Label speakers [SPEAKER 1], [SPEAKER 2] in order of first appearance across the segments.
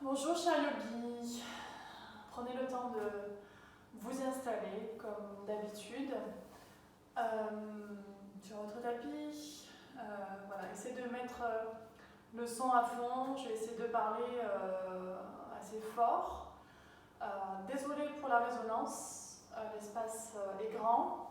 [SPEAKER 1] Bonjour chers yogis, prenez le temps de vous installer comme d'habitude sur votre tapis. Voilà, essayez de mettre le son à fond, je vais essayer de parler assez fort. Désolée pour la résonance, l'espace est grand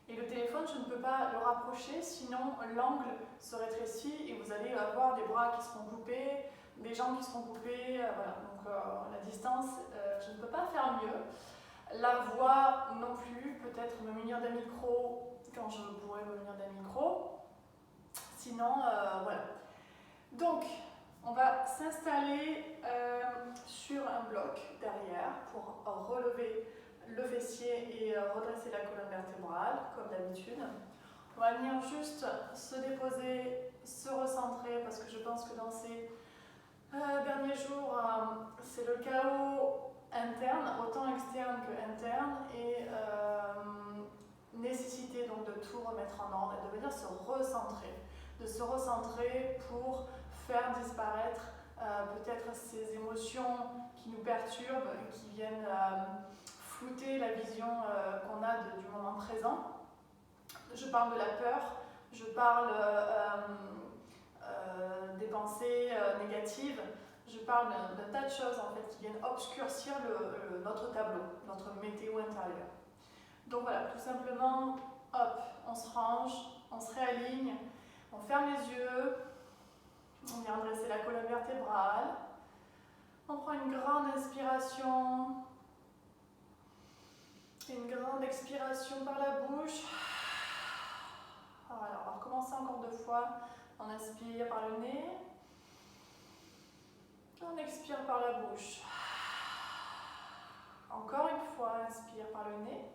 [SPEAKER 1] et le téléphone je ne peux pas le rapprocher sinon l'angle se rétrécit et vous allez avoir des bras qui seront coupés, des jambes qui seront coupées, voilà. Donc la distance, je ne peux pas faire mieux. La voix non plus, peut-être me munir d'un micro quand je pourrai me munir d'un micro. Sinon, voilà. Donc, on va s'installer sur un bloc derrière pour relever le fessier et redresser la colonne vertébrale, comme d'habitude. On va venir juste se déposer, se recentrer, parce que je pense que dans ces derniers jours, c'est le chaos interne, autant externe que interne, et nécessité donc de tout remettre en ordre et de venir se recentrer pour faire disparaître peut-être ces émotions qui nous perturbent et qui viennent flouter la vision qu'on a du moment présent. Je parle de la peur, je parle des pensées négatives, je parle d'un tas de choses en fait, qui viennent obscurcir notre tableau, notre météo intérieure. Donc voilà, tout simplement, hop, on se range, on se réaligne, on ferme les yeux, on vient dresser la colonne vertébrale, on prend une grande inspiration, une grande expiration par la bouche. Voilà, on va recommencer encore 2 fois. On inspire par le nez, on expire par la bouche. Encore une fois, inspire par le nez.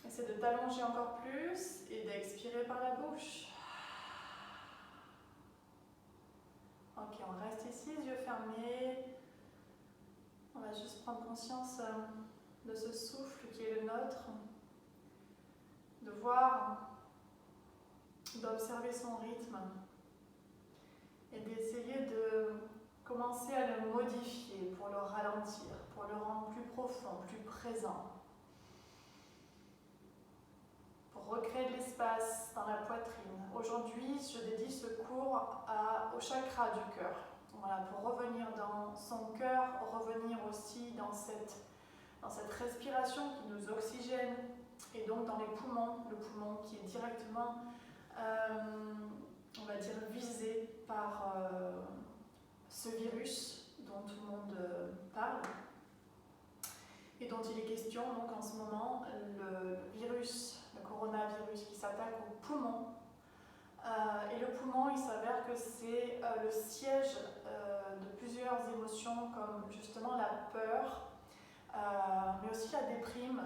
[SPEAKER 1] Essaie de t'allonger encore plus et d'expirer par la bouche. Ok, on reste ici, yeux fermés. On va juste prendre conscience de ce souffle qui est le nôtre, de voir, d'observer son rythme et d'essayer de commencer à le modifier pour le ralentir, pour le rendre plus profond, plus présent. Pour recréer de l'espace dans la poitrine. Aujourd'hui, je dédie ce cours au chakra du cœur. Voilà, pour revenir dans son cœur, revenir aussi dans cette respiration qui nous oxygène et donc dans les poumons, le poumon qui est directement, on va dire, visé par ce virus dont tout le monde parle et dont il est question donc en ce moment, le virus, le coronavirus qui s'attaque au poumon. Et le poumon, il s'avère que c'est le siège de plusieurs émotions comme justement la peur, mais aussi la déprime,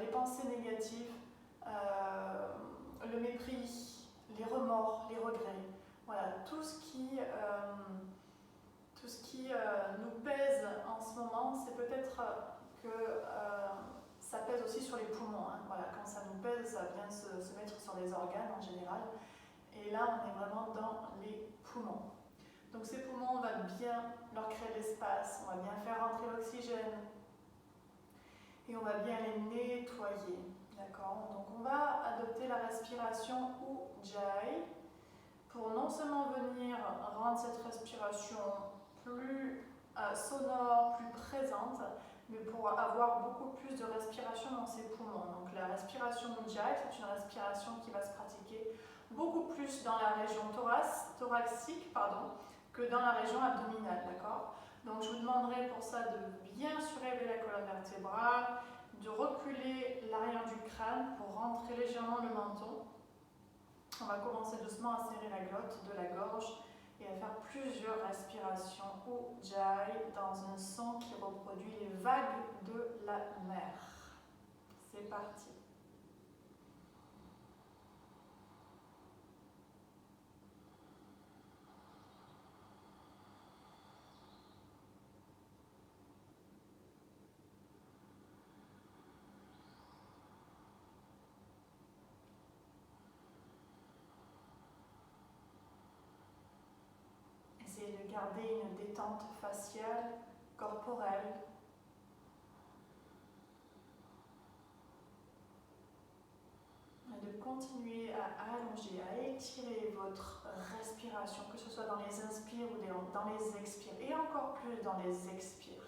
[SPEAKER 1] les pensées négatives, le mépris, les remords, les regrets. Voilà, tout ce qui nous pèse en ce moment, c'est peut-être que ça pèse aussi sur les poumons. Hein. Voilà, quand ça nous pèse, ça vient se mettre sur les organes en général. Et là, on est vraiment dans les poumons. Donc ces poumons, on va bien leur créer l'espace, on va bien faire rentrer l'oxygène et on va bien les nettoyer. D'accord? Donc on va adopter la respiration Ujjayi pour non seulement venir rendre cette respiration plus sonore, plus présente, mais pour avoir beaucoup plus de respiration dans ses poumons. Donc la respiration Ujjayi, c'est une respiration qui va se pratiquer beaucoup plus dans la région thoracique que dans la région abdominale, d'accord? Donc je vous demanderai pour ça de bien surélever la colonne vertébrale, de reculer l'arrière du crâne pour rentrer légèrement le menton. On va commencer doucement à serrer la glotte de la gorge et à faire plusieurs respirations Ujjayi dans un son qui reproduit les vagues de la mer. C'est parti. essayez de garder une détente faciale, corporelle. Et de continuer à allonger, à étirer votre respiration, que ce soit dans les inspires ou dans les expires, et encore plus dans les expires.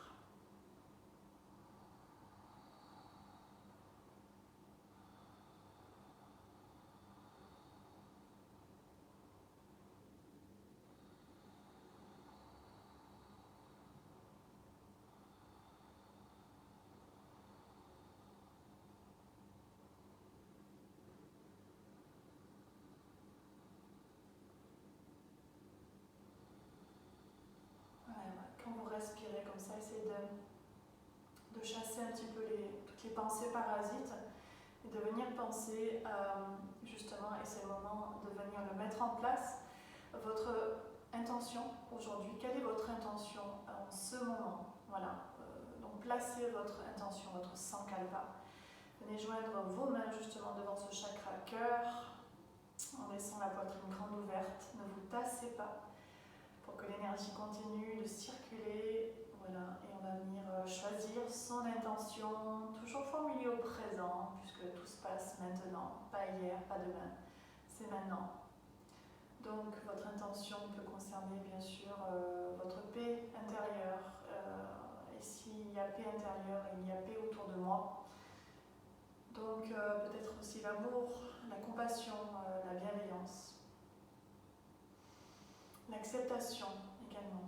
[SPEAKER 1] Quand vous respirez comme ça, essayez de chasser un petit peu toutes les pensées parasites et de venir penser justement, et c'est le moment de venir le mettre en place, votre intention aujourd'hui. Quelle est votre intention en ce moment? Voilà, donc placez votre intention, votre sankalpa. Venez joindre vos mains justement devant ce chakra cœur en laissant la poitrine grande ouverte. Ne vous tassez pas pour que l'énergie continue de circuler. Voilà, et on va venir choisir son intention, toujours formulée au présent, puisque tout se passe maintenant, pas hier, pas demain, c'est maintenant. Donc votre intention peut concerner bien sûr votre paix intérieure, et s'il y a paix intérieure, il y a paix autour de moi. Donc peut-être aussi l'amour, la compassion, la bienveillance, l'acceptation également.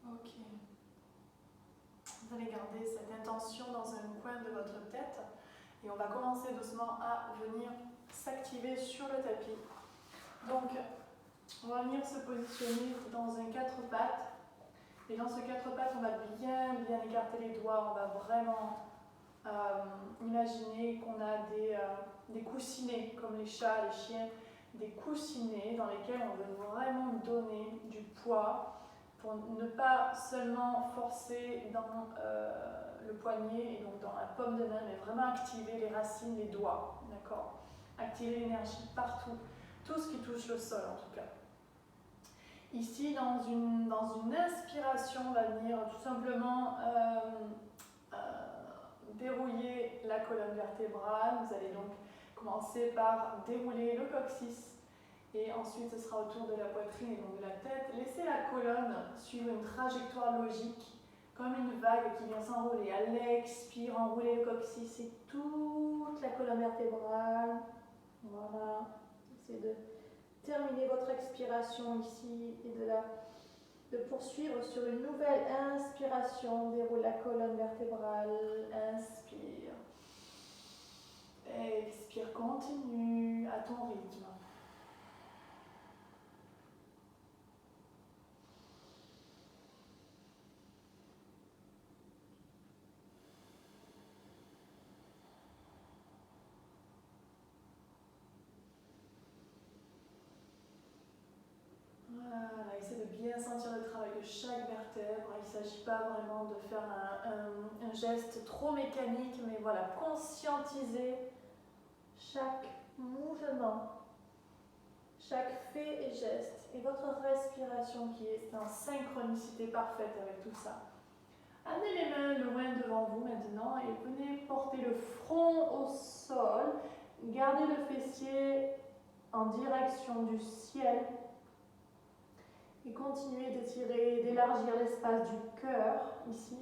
[SPEAKER 1] Ok. Vous allez garder cette intention dans un coin de votre tête et on va commencer doucement à venir s'activer sur le tapis. Donc, on va venir se positionner dans un 4 pattes. Et dans ce 4 pattes, on va bien écarter les doigts. On va vraiment imaginer qu'on a des coussinets, comme les chats, les chiens, des coussinets dans lesquels on veut vraiment donner du poids pour ne pas seulement forcer dans le poignet et donc dans la paume de main, mais vraiment activer les racines, les doigts, d'accord? Activer l'énergie partout, tout ce qui touche le sol en tout cas. Ici, dans une inspiration, on va venir tout simplement dérouiller la colonne vertébrale. Vous allez donc commencer par dérouler le coccyx et ensuite ce sera autour de la poitrine et donc de la tête. Laissez la colonne suivre une trajectoire logique comme une vague qui vient s'enrouler. À l'expire, enroulez le coccyx et toute la colonne vertébrale. Voilà. Essayez de terminer votre expiration ici et de poursuivre sur une nouvelle inspiration. Déroule la colonne vertébrale. Inspire. Expire, continue à ton rythme. Voilà, essayez de bien sentir le travail de chaque vertèbre. Il ne s'agit pas vraiment de faire un geste trop mécanique, mais voilà, conscientiser chaque mouvement, chaque fait et geste, et votre respiration qui est en synchronicité parfaite avec tout ça. Amenez les mains loin devant vous maintenant et venez porter le front au sol. Gardez le fessier en direction du ciel. Et continuez d'étirer, d'élargir l'espace du cœur, ici.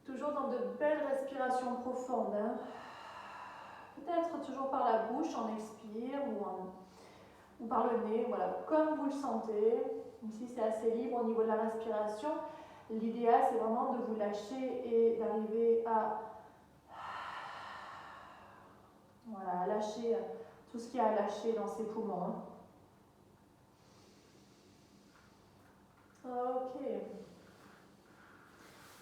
[SPEAKER 1] Toujours dans de belles respirations profondes. Hein. Peut-être toujours par la bouche, en expire, ou par le nez, voilà, comme vous le sentez. Ici, c'est assez libre au niveau de la respiration. L'idéal, c'est vraiment de vous lâcher et d'arriver à voilà, lâcher tout ce qu'il y a à lâcher dans ses poumons. Ok.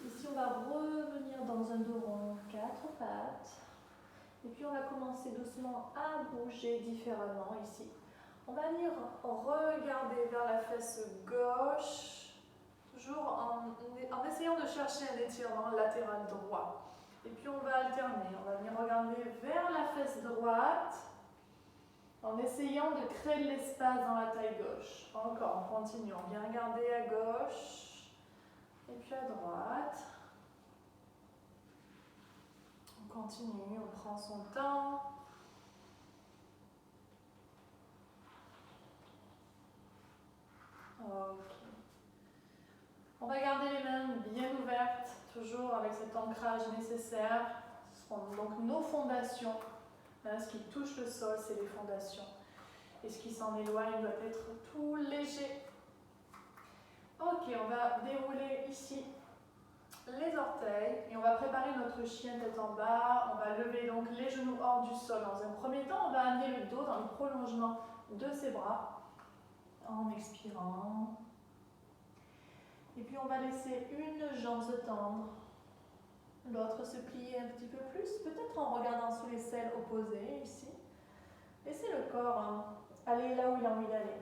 [SPEAKER 1] Ici, on va revenir dans un dos rond, 4 pattes. Et puis, on va commencer doucement à bouger différemment ici. On va venir regarder vers la fesse gauche, toujours en essayant de chercher un étirement latéral droit. Et puis on va alterner, on va venir regarder vers la fesse droite, en essayant de créer de l'espace dans la taille gauche. Encore, on continue, on vient regarder à gauche, et puis à droite. On continue, on prend son temps. Ok. On va garder les mains bien ouvertes, toujours avec cet ancrage nécessaire. Ce seront donc nos fondations. Là, ce qui touche le sol, c'est les fondations. Et ce qui s'en éloigne doit être tout léger. Ok, on va dérouler ici les orteils et on va préparer notre chien tête en bas. On va lever donc les genoux hors du sol. Dans un premier temps, on va amener le dos dans le prolongement de ses bras en expirant. Et puis on va laisser une jambe se tendre, l'autre se plier un petit peu plus, peut-être en regardant sous les selles opposées ici. Laissez le corps aller là où il a envie d'aller.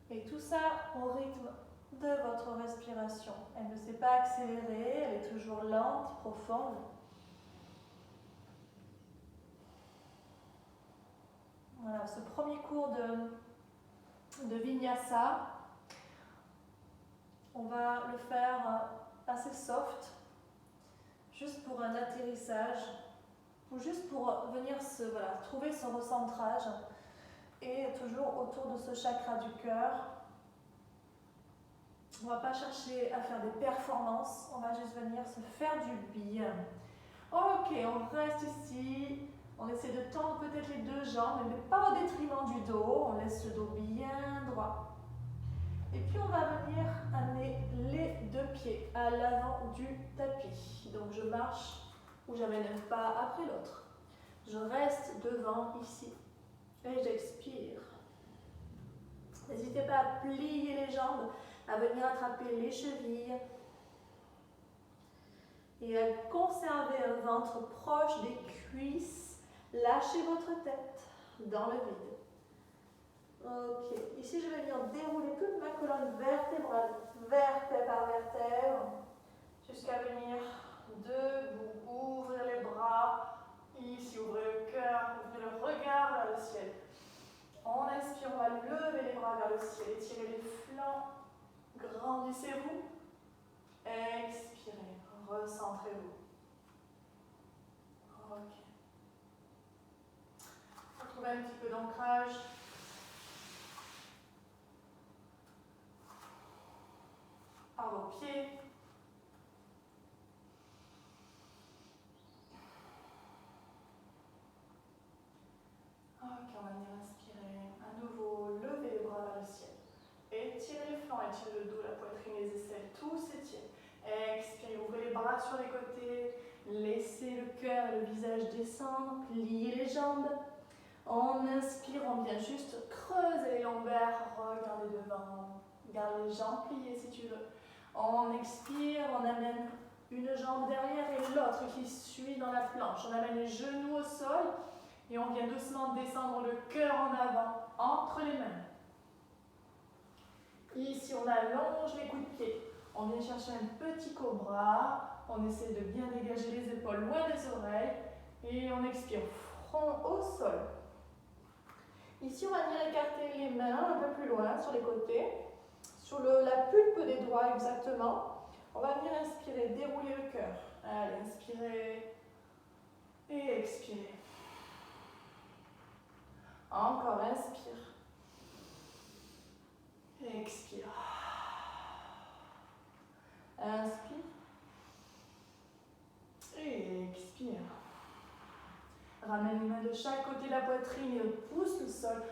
[SPEAKER 1] Et tout ça au rythme de votre respiration. Elle ne s'est pas accélérée, elle est toujours lente, profonde. Voilà, ce premier cours de Vinyasa, on va le faire assez soft, juste pour un atterrissage, ou juste pour venir trouver son recentrage, et toujours autour de ce chakra du cœur. On ne va pas chercher à faire des performances, on va juste venir se faire du bien. Ok, on reste ici, on essaie de tendre peut-être les deux jambes, mais pas au détriment du dos, on laisse le dos bien droit. Et puis on va venir amener les deux pieds à l'avant du tapis. Donc je marche ou j'amène un pas après l'autre. Je reste devant ici et j'expire. N'hésitez pas à plier les jambes, à venir attraper les chevilles et à conserver un ventre proche des cuisses. Lâchez votre tête dans le vide. Ok, ici je vais venir dérouler toute ma colonne vertébrale, vertèbre par vertèbre, jusqu'à venir debout, ouvrir les bras, ici ouvrez le cœur, ouvrez le regard vers le ciel. On inspire, on va lever les bras vers le ciel, étirez les flancs, grandissez-vous, expirez, recentrez-vous. Ok. Retrouvez un petit peu d'ancrage. Par vos pieds. Ok, on va venir inspirer. À nouveau, levez les bras vers le ciel. Étirez les flancs, étirez le dos, la poitrine, les aisselles, tout s'étire. Expirez, ouvrez les bras sur les côtés. Laissez le cœur et le visage descendre. Pliez les jambes. On inspire, on vient juste creuser les lombaires. Regardez devant. Garde les jambes pliées si tu veux. On expire, on amène une jambe derrière et l'autre qui suit dans la planche. On amène les genoux au sol et on vient doucement descendre le cœur en avant, entre les mains. Ici, on allonge les coups de pied. On vient chercher un petit cobra. On essaie de bien dégager les épaules loin des oreilles. Et on expire, front au sol. Ici, on va venir écarter les mains un peu plus loin sur les côtés. Sur la pulpe des doigts exactement. On va venir inspirer, dérouler le cœur. Allez, inspirez et expirez. Encore, inspire. Expire. Inspire. Et expire. Ramène les mains de chaque côté de la poitrine et pousse le sol.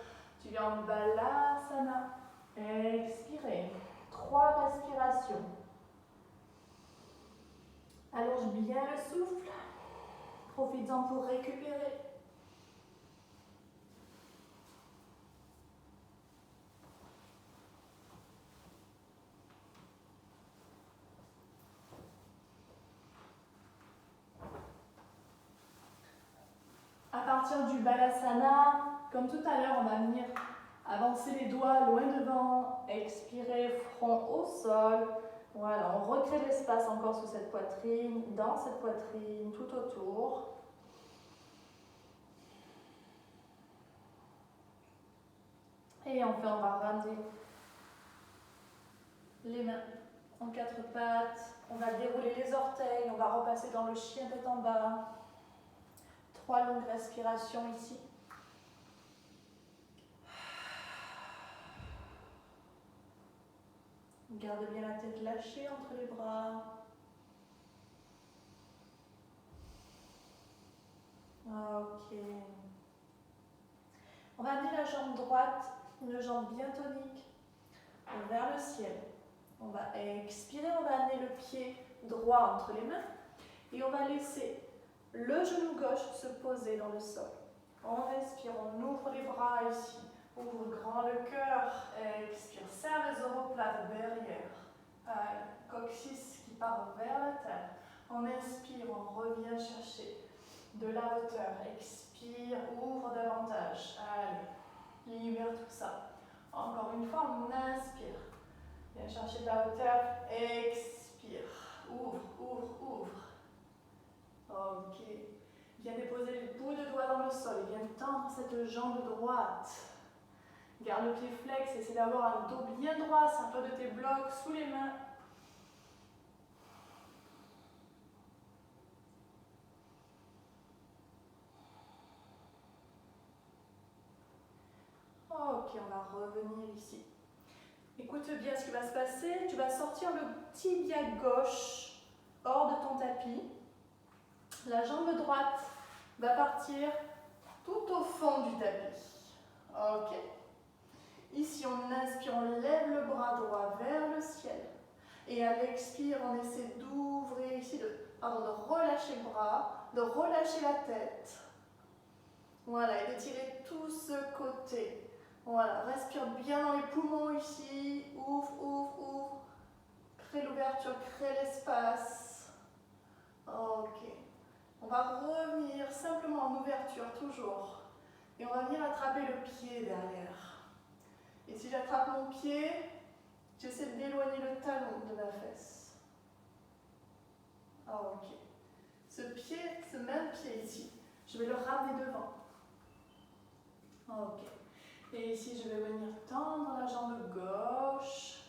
[SPEAKER 1] Tu viens en Balasana. Expirez. 3 respirations. Allonge bien le souffle. Profite-en pour récupérer. À partir du Balasana, Comme tout à l'heure, on va venir avancer les doigts loin devant, expirer, front au sol. Voilà, on recrée l'espace encore sous cette poitrine, dans cette poitrine, tout autour. Et enfin, on va ramener les mains en quatre pattes. On va dérouler les orteils, on va repasser dans le chien tête en bas. 3 longues respirations ici. Garde bien la tête lâchée entre les bras. Ok. On va amener la jambe droite, une jambe bien tonique, vers le ciel. On va expirer, on va amener le pied droit entre les mains et on va laisser le genou gauche se poser dans le sol. On inspire, on ouvre les bras ici, ouvre grand le cœur, expire, serre les omoplates derrière. Coccyx qui part vers la terre. On inspire, on revient chercher de la hauteur. Expire, ouvre davantage. Allez, libère tout ça. Encore une fois, on inspire. Viens chercher de la hauteur. Expire. Ouvre, ouvre, ouvre. Ok. Viens déposer le bout de doigt dans le sol. Et viens tendre cette jambe droite. Garde le pied flex. Essaie d'avoir un dos bien droit. Sers-toi de tes blocs sous les mains. Ok, on va revenir ici. Écoute bien ce qui va se passer. Tu vas sortir le tibia gauche hors de ton tapis. La jambe droite va partir tout au fond du tapis. Ok. Ici, on inspire, on lève le bras droit vers le ciel. Et à l'expire, on essaie d'ouvrir ici, de relâcher le bras, de relâcher la tête. Voilà, et de tirer tout ce côté. Voilà, respire bien dans les poumons ici. Ouvre, ouvre, ouvre. Crée l'ouverture, crée l'espace. Ok. On va revenir simplement en ouverture, toujours. Et on va venir attraper le pied derrière. Et si j'attrape mon pied, j'essaie d'éloigner le talon de ma fesse. Ok. Ce pied, ce même pied ici, je vais le ramener devant. Ok. Et ici, je vais venir tendre la jambe gauche.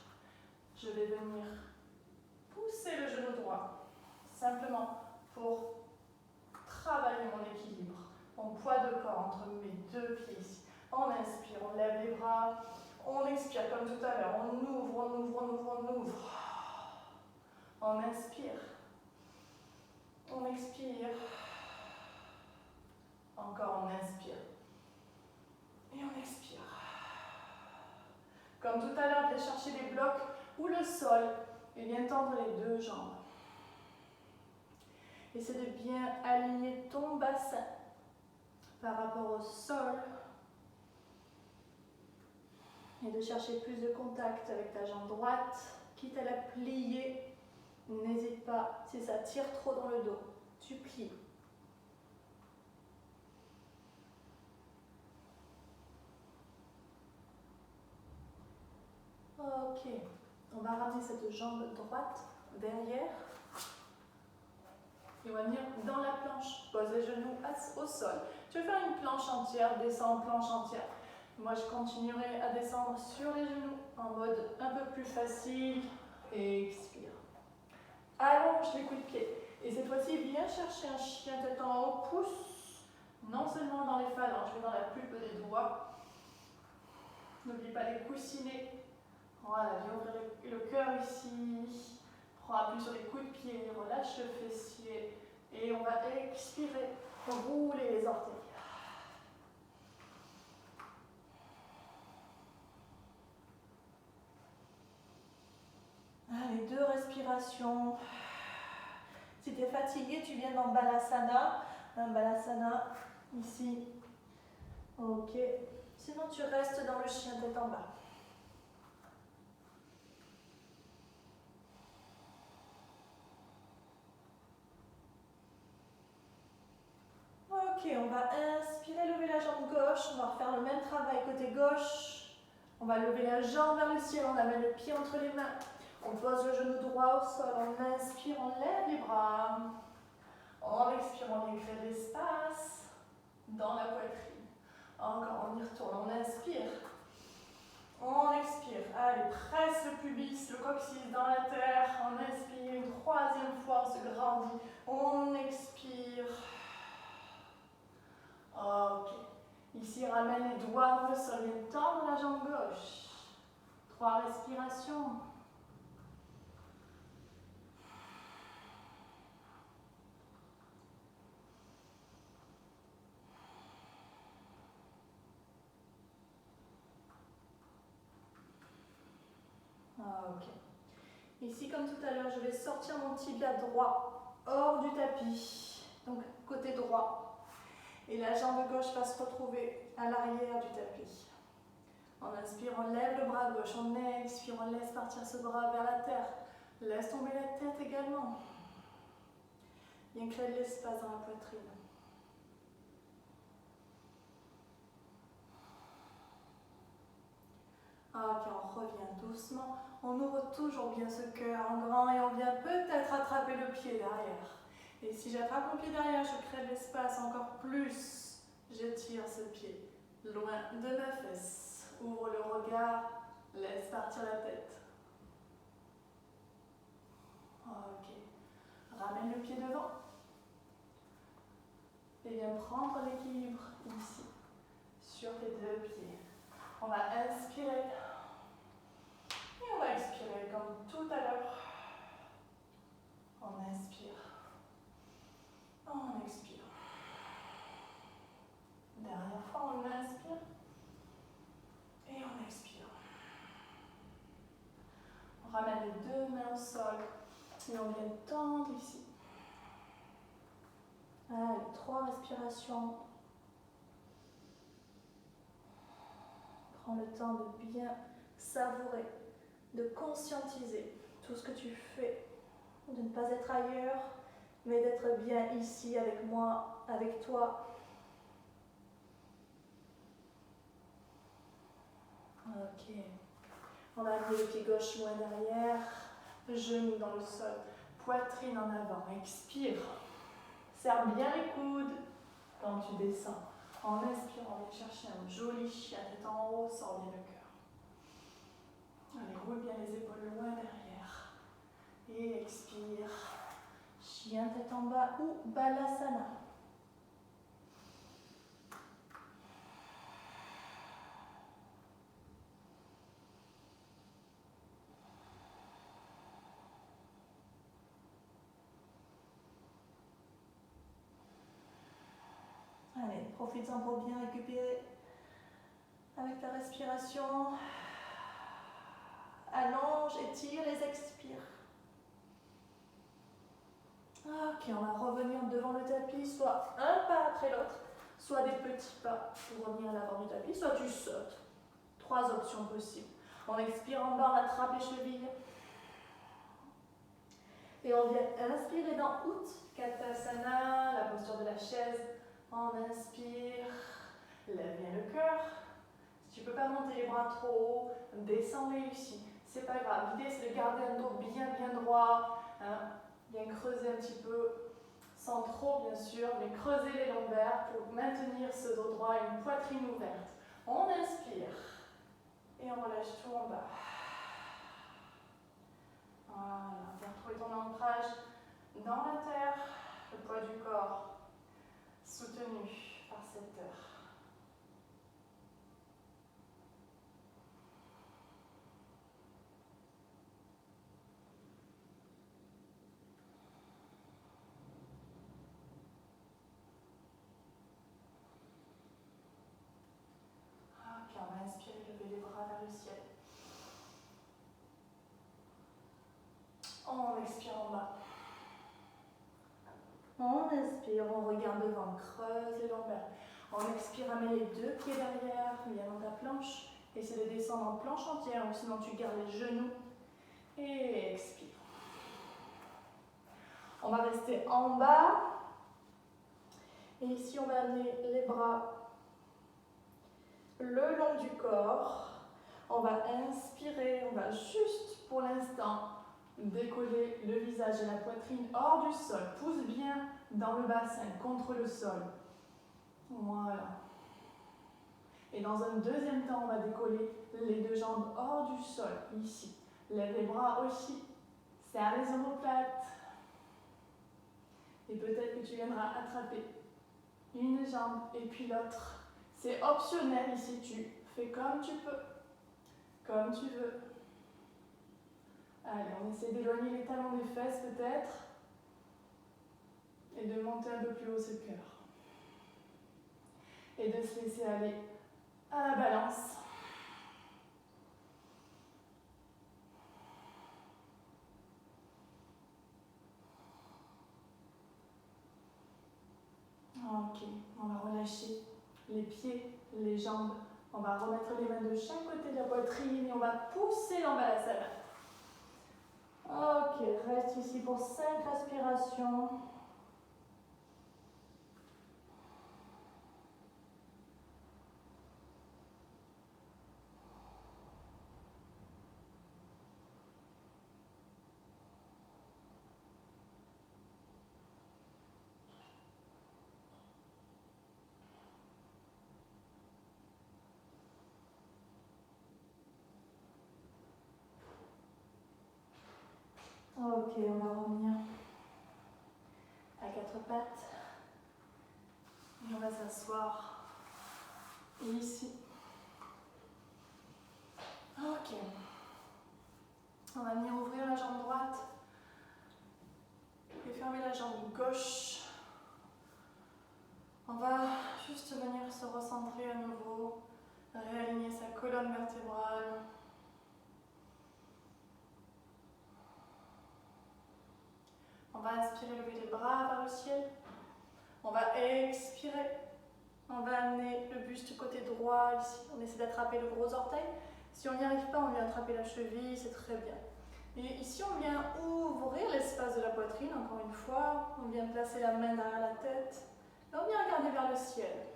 [SPEAKER 1] Je vais venir pousser le genou droit. Simplement pour travailler mon équilibre, mon poids de corps entre mes deux pieds ici. On inspire, on lève les bras. On expire comme tout à l'heure. On ouvre, on ouvre, on ouvre, on ouvre. On inspire. On expire. Encore, on inspire. Et on expire. Comme tout à l'heure, viens chercher les blocs ou le sol et viens tendre les deux jambes. Essaie de bien aligner ton bassin par rapport au sol et de chercher plus de contact avec ta jambe droite, quitte à la plier. N'hésite pas, si ça tire trop dans le dos, tu plies. Ok, on va ramener cette jambe droite derrière. Et on va venir dans la planche. Pose les genoux au sol. Tu veux faire une planche entière, descends en planche entière. Moi, je continuerai à descendre sur les genoux en mode un peu plus facile. Expire. Allonge les coups de pied. Et cette fois-ci, viens chercher un chien tête en haut. Pousse, non seulement dans les phalanges, mais dans la pulpe des doigts. N'oublie pas les coussinets. Voilà, viens ouvrir le cœur ici. Prends appui sur les coups de pied, relâche le fessier. Et on va expirer, rouler les orteils. Allez, 2 respirations. Si tu es fatigué, tu viens dans Balasana. Un Balasana, ici. Ok. Sinon, tu restes dans le chien tête en bas. Ok, on va inspirer, lever la jambe gauche. On va refaire le même travail côté gauche. On va lever la jambe vers le ciel, on amène le pied entre les mains. On pose le genou droit au sol, on inspire, on lève les bras. En expirant, on crée de l'espace dans la poitrine. Encore, on y retourne, on inspire. On expire. Allez, presse le pubis, le coccyx dans la terre. On inspire une troisième fois, on se grandit. On expire. Ok. Ici, ramène les doigts dans le sol. Viens tendre la jambe gauche. 3 respirations. Ok. Ici, comme tout à l'heure, je vais sortir mon tibia droit hors du tapis. Donc, côté droit. Et la jambe gauche va se retrouver à l'arrière du tapis. En inspirant, on lève le bras gauche. En expirant, on laisse partir ce bras vers la terre. Laisse tomber la tête également. Viens créer de l'espace dans la poitrine. Ok, on revient doucement. On ouvre toujours bien ce cœur en grand et on vient peut-être attraper le pied derrière. Et si j'attrape mon pied derrière, je crée de l'espace encore plus. Je tire ce pied loin de ma fesse. Ouvre le regard, laisse partir la tête. Ok. Ramène le pied devant. Et viens prendre l'équilibre ici, sur tes 2 pieds. On va inspirer. Et on va expirer comme tout à l'heure. On inspire. On expire. Dernière fois, on inspire. Et on expire. On ramène les 2 mains au sol. Et on vient tendre ici. Allez, 3 respirations. Prends le temps de bien savourer, de conscientiser tout ce que tu fais, de ne pas être ailleurs, mais d'être bien ici avec moi, avec toi. Ok. On va amener le pied gauche loin derrière, genou dans le sol, poitrine en avant. Expire. Serre bien les coudes quand tu descends. En inspirant, viens chercher un joli chien tête en haut, sors bien le cœur. Allez, roule bien les épaules loin derrière. Et expire. Chien tête en bas ou Balasana. Allez, profite-en pour bien récupérer avec ta respiration. Allonge, étire les expire. Ok, on va revenir devant le tapis, soit un pas après l'autre, soit des petits pas pour revenir à l'avant du tapis, soit tu sautes. 3 options possibles. On expire en bas, on attrape les chevilles. Et on vient inspirer dans Utkatasana, la posture de la chaise. On inspire, lève bien le cœur. Si tu ne peux pas monter les bras trop haut, descends-les ici. C'est pas grave. L'idée, c'est de garder un dos bien droit. Bien creuser un petit peu, sans trop bien sûr, mais creuser les lombaires pour maintenir ce dos droit et une poitrine ouverte. On inspire et on relâche tout en bas. Voilà, viens retrouver ton ancrage dans la terre, le poids du corps soutenu par cette terre. Ok, on va inspirer, lever les bras vers le ciel. On expire en bas. On inspire, on regarde devant, creuse les lombaires. On expire, amène les 2 pieds derrière, viens dans ta planche. Essaie de descendre en planche entière, ou sinon tu gardes les genoux. Et expire. On va rester en bas. Et ici, on va amener les bras le long du corps. On va inspirer, on va juste pour l'instant décoller le visage et la poitrine hors du sol. Pousse bien dans le bassin, contre le sol. Voilà. Et dans un deuxième temps, on va décoller les deux jambes hors du sol, ici. Lève les bras aussi. Serre les omoplates. Et peut-être que tu viendras attraper une jambe et puis l'autre. C'est optionnel ici, tu fais comme tu peux, comme tu veux. Allez, on essaie d'éloigner les talons des fesses peut-être et de monter un peu plus haut ce cœur. Et de se laisser aller à la balance. Ok, on va relâcher les pieds, les jambes. On va remettre les mains de chaque côté de la poitrine et on va pousser l'emballasade. Ok, reste ici pour 5 respirations. Ok, on va revenir à 4 pattes. Et on va s'asseoir ici. Ok. On va venir ouvrir la jambe droite et fermer la jambe gauche. On va juste venir se recentrer à nouveau, réaligner sa colonne vertébrale. On va inspirer, lever les bras vers le ciel. On va expirer. On va amener le buste côté droit ici. On essaie d'attraper le gros orteil. Si on n'y arrive pas, on vient attraper la cheville, c'est très bien. Et ici, on vient ouvrir l'espace de la poitrine, encore une fois. On vient placer la main derrière la tête. Et on vient regarder vers le ciel.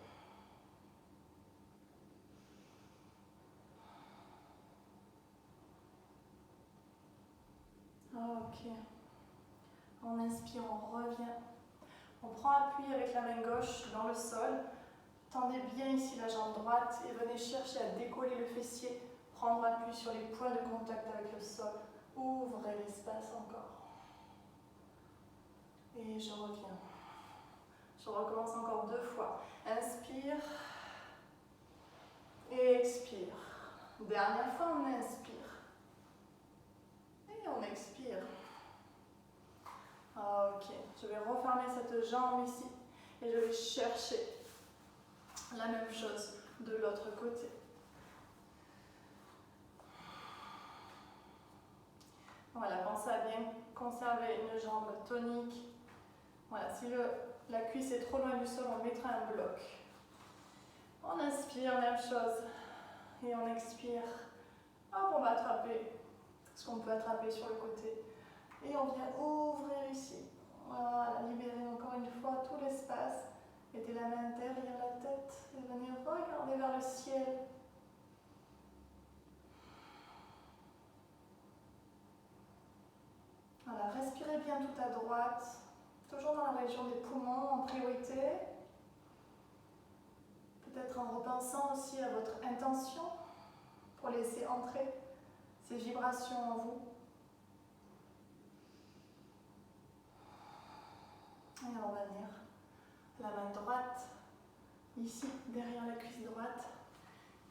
[SPEAKER 1] Ok. On inspire, on revient. On prend appui avec la main gauche dans le sol. Tendez bien ici la jambe droite et venez chercher à décoller le fessier. Prendre appui sur les points de contact avec le sol. Ouvrez l'espace encore. Et je reviens. Je recommence encore 2 fois. Inspire. Et expire. Dernière fois, on inspire. Et on expire. Ok, je vais refermer cette jambe ici. Et je vais chercher la même chose de l'autre côté. Voilà, pensez à bien conserver une jambe tonique. Voilà, si la cuisse est trop loin du sol, on mettra un bloc. On inspire, même chose. Et on expire. Hop, on va attraper ce qu'on peut attraper sur le côté. Et on vient ouvrir ici. Voilà, libérer encore une fois tout l'espace. Mettez la main derrière la tête et venez regarder vers le ciel. Voilà, respirez bien tout à droite. Toujours dans la région des poumons en priorité. Peut-être en repensant aussi à votre intention pour laisser entrer ces vibrations en vous. Et on va venir la main droite ici derrière la cuisse droite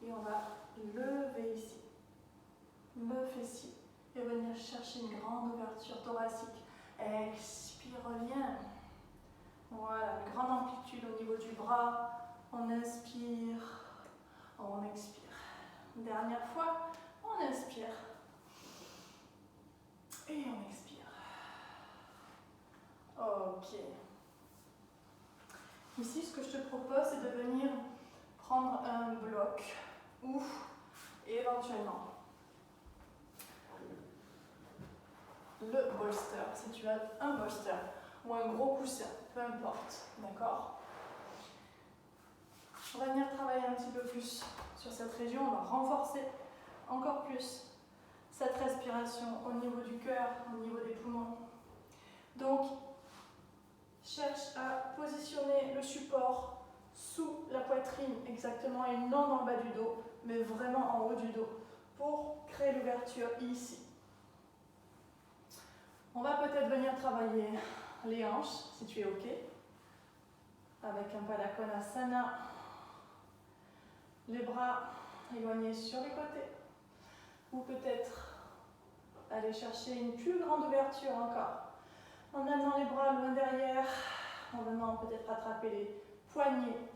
[SPEAKER 1] et on va lever ici le fessier et venir chercher une grande ouverture thoracique. Expire, reviens. Voilà, une grande amplitude au niveau du bras. On inspire, on expire. Dernière fois, on inspire et on expire. Ok. Ici, ce que je te propose, c'est de venir prendre un bloc ou éventuellement le bolster, si tu as un bolster ou un gros coussin, peu importe, d'accord? On va venir travailler un petit peu plus sur cette région, on va renforcer encore plus cette respiration au niveau du cœur, au niveau des poumons. Donc, cherche à positionner le support sous la poitrine exactement et non dans le bas du dos, mais vraiment en haut du dos pour créer l'ouverture ici. On va peut-être venir travailler les hanches si tu es OK, avec un Palakonasana. Les bras éloignés sur les côtés, ou peut-être aller chercher une plus grande ouverture encore, en amenant les bras loin derrière, en venant peut-être attraper les poignets,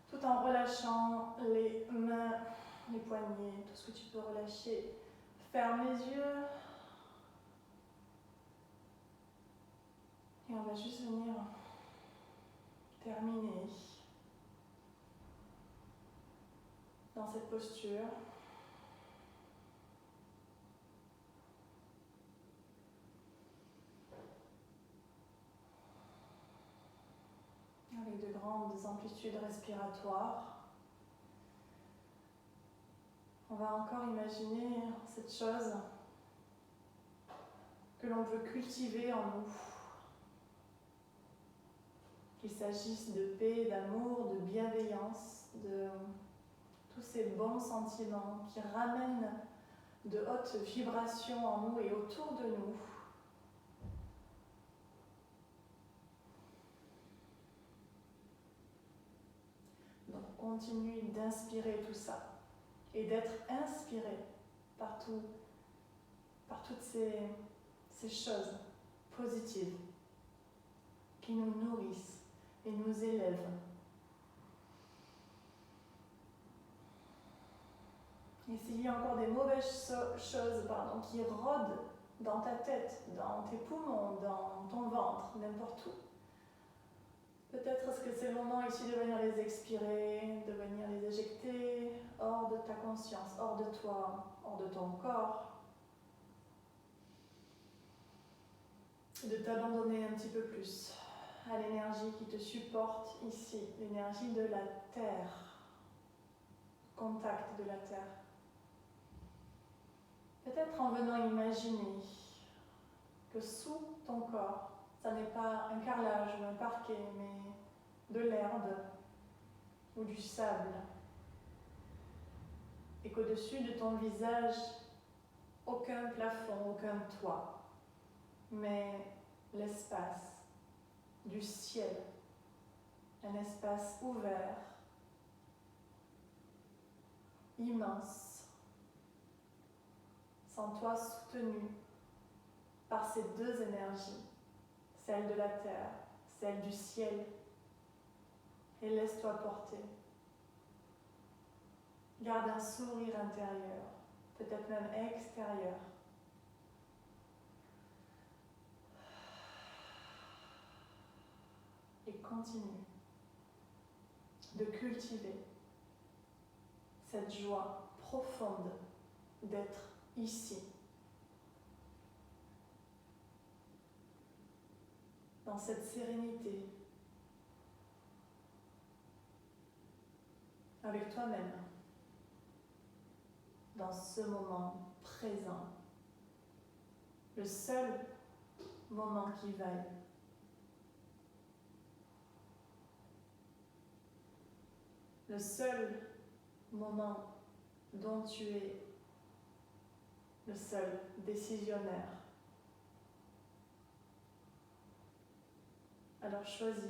[SPEAKER 1] tout en relâchant les mains, les poignets, tout ce que tu peux relâcher. Ferme les yeux. Et on va juste venir terminer dans cette posture. Avec de grandes amplitudes respiratoires. On va encore imaginer cette chose que l'on veut cultiver en nous. Qu'il s'agisse de paix, d'amour, de bienveillance, de tous ces bons sentiments qui ramènent de hautes vibrations en nous et autour de nous. Donc continue d'inspirer tout ça et d'être inspiré par toutes ces choses positives qui nous nourrissent et nous élèvent. Et s'il y a encore des mauvaises choses qui rôdent dans ta tête, dans tes poumons, dans ton ventre, n'importe où, peut-être est-ce que c'est le moment ici de venir les expirer, de venir les éjecter hors de ta conscience, hors de toi, hors de ton corps. De t'abandonner un petit peu plus à l'énergie qui te supporte ici, l'énergie de la terre, contact de la terre. Peut-être en venant imaginer que sous ton corps, ça n'est pas un carrelage ou un parquet, mais de l'herbe ou du sable. Et qu'au-dessus de ton visage, aucun plafond, aucun toit, mais l'espace du ciel, un espace ouvert, immense, sans toi soutenu par ces deux énergies, celle de la terre, celle du ciel, et laisse-toi porter. Garde un sourire intérieur, peut-être même extérieur. Et continue de cultiver cette joie profonde d'être ici, dans cette sérénité, avec toi-même, dans ce moment présent, le seul moment qui vaille. Le seul moment dont tu es le seul décisionnaire. Alors choisis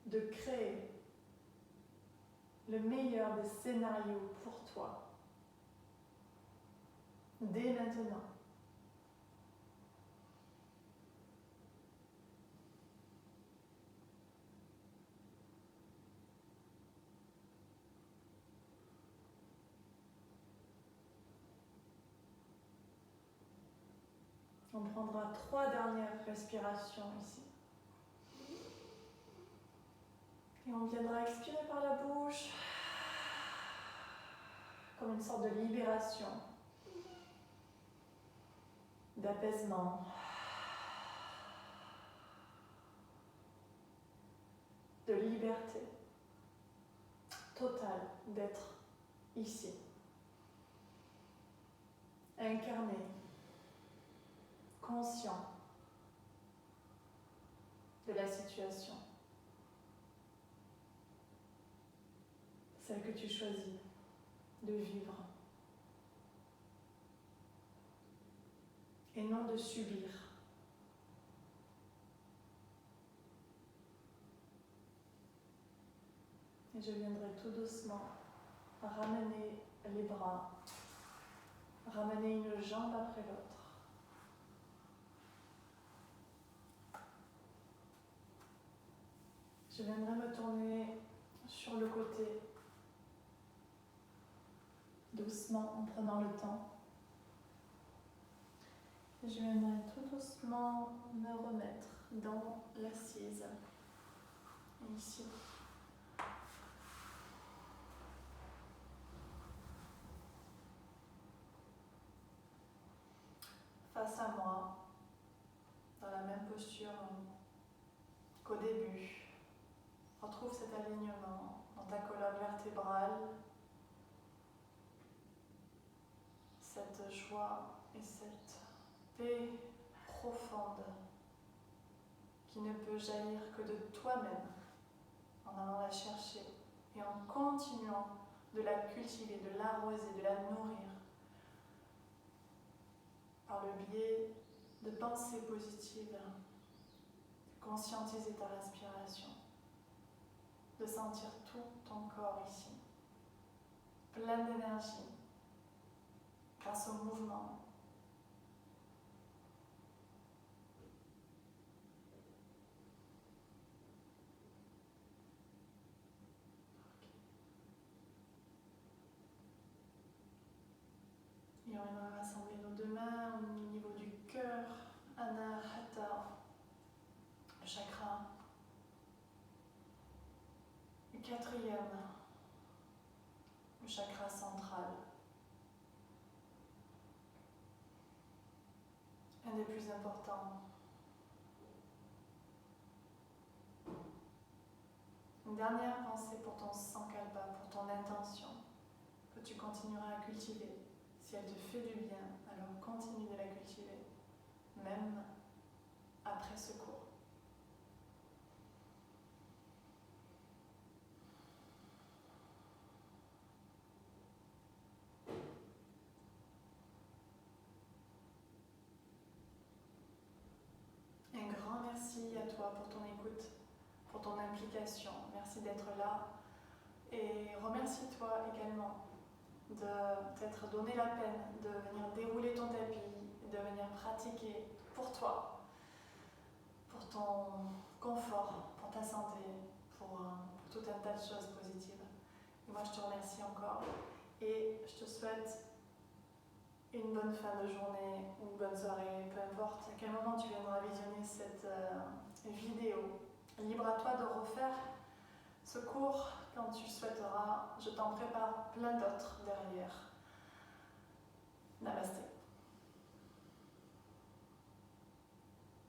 [SPEAKER 1] de créer le meilleur des scénarios pour toi, dès maintenant. On prendra 3 dernières respirations ici. Et on viendra expirer par la bouche, comme une sorte de libération, d'apaisement. de liberté totale d'être ici, incarné, conscient de la situation, celle que tu choisis de vivre, et non de subir. Et je viendrai tout doucement ramener les bras, ramener une jambe après l'autre. Je viendrai me tourner sur le côté, doucement en prenant le temps. Et je viendrai tout doucement me remettre dans l'assise, ici. Face à moi, dans la même posture qu'au début. Retrouve cet alignement dans ta colonne vertébrale, cette joie et cette paix profonde qui ne peut jaillir que de toi-même en allant la chercher et en continuant de la cultiver, de l'arroser, de la nourrir par le biais de pensées positives, de conscientiser ta respiration, de sentir tout ton corps ici, plein d'énergie, grâce au mouvement. Et on va rassembler nos deux mains au niveau du cœur, Anahata, le chakra. Le quatrième, le chakra central. Un des plus importants. Une dernière pensée pour ton sankalpa, pour ton intention, que tu continueras à cultiver. Si elle te fait du bien, alors continue de la cultiver, même après ce cours. Un grand merci à toi pour ton écoute, pour ton implication. Merci d'être là. Et remercie-toi également de t'être donné la peine de venir dérouler ton tapis, de venir pratiquer pour toi, pour ton confort, pour ta santé, pour tout un tas de choses positives. Et moi, je te remercie encore et je te souhaite une bonne fin de journée ou une bonne soirée, peu importe à quel moment tu viendras visionner cette vidéo. Libre à toi de refaire ce cours quand tu souhaiteras. Je t'en prépare plein d'autres derrière. Namasté.